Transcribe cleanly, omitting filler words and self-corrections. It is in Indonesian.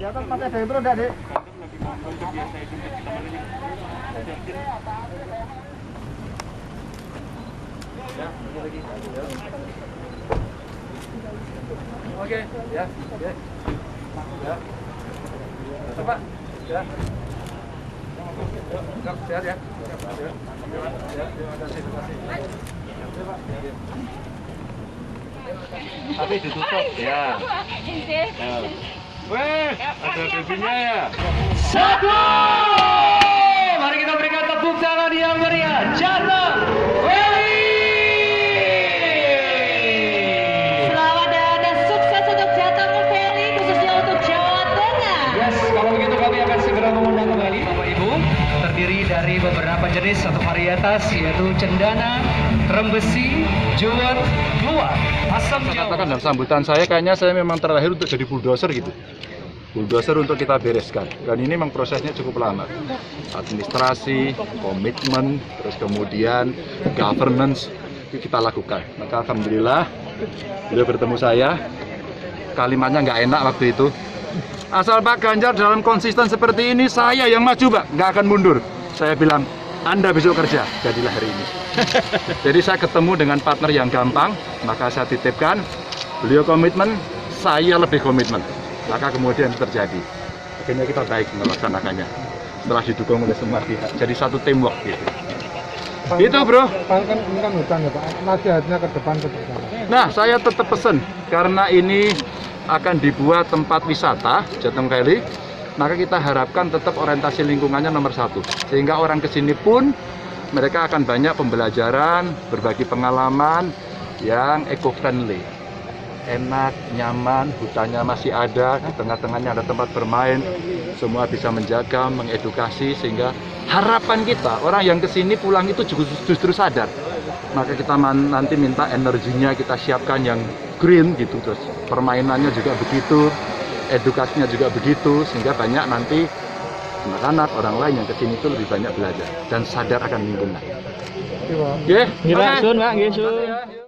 atas pakai dentro enggak, Dek? Ya, lagi. Oke, ya. Ya. Ya. Coba. Ya. Sehat ya. Tapi ditutup ya. Weh, ada babynya ya. Satu, mari kita berikan tepuk tangan yang meriah. Jateng Rally. Selamat dan sukses untuk Jateng Rally khususnya untuk Jawa Tengah. Yes, kalau begitu kami akan segera mengundang kembali Bapak Ibu. Terdiri dari beberapa jenis atau varietas yaitu cendana, rembesi, juwet, luar, asam jawa. Katakan dalam sambutan saya kayaknya saya memang terlahir untuk jadi bulldozer gitu. Bulldozer untuk kita bereskan. Dan ini memang prosesnya cukup lama. Administrasi, komitmen, terus kemudian governance itu kita lakukan. Maka alhamdulillah beliau bertemu saya. Kalimatnya nggak enak waktu itu. Asal Pak Ganjar dalam konsisten seperti ini, saya yang maju, Pak, nggak akan mundur. Saya bilang, Anda besok kerja, jadilah hari ini. Jadi saya ketemu dengan partner yang gampang, maka saya titipkan, beliau komitmen, saya lebih komitmen. Maka kemudian terjadi. Akhirnya kita baik melaksanakannya. Setelah didukung oleh semua pihak, jadi satu teamwork gitu. Itu bro. Pak, kan ini kan hutan ya Pak, nasihatnya ke depan. Nah, saya tetap pesen, karena ini akan dibuat tempat wisata Jateng Valley, maka kita harapkan tetap orientasi lingkungannya nomor satu, sehingga orang kesini pun mereka akan banyak pembelajaran, berbagi pengalaman yang eco-friendly, enak, nyaman, hutannya masih ada, di tengah-tengahnya ada tempat bermain, semua bisa menjaga, mengedukasi, sehingga harapan kita orang yang kesini pulang itu justru sadar. Maka kita nanti minta energinya kita siapkan yang green gitu, terus permainannya juga begitu, edukasinya juga begitu, sehingga banyak nanti anak-anak orang lain yang kesini itu lebih banyak belajar dan sadar akan lingkungan. Oke, Pak. Oke, Nggih, Pak, sun, Pak, nggih, sun.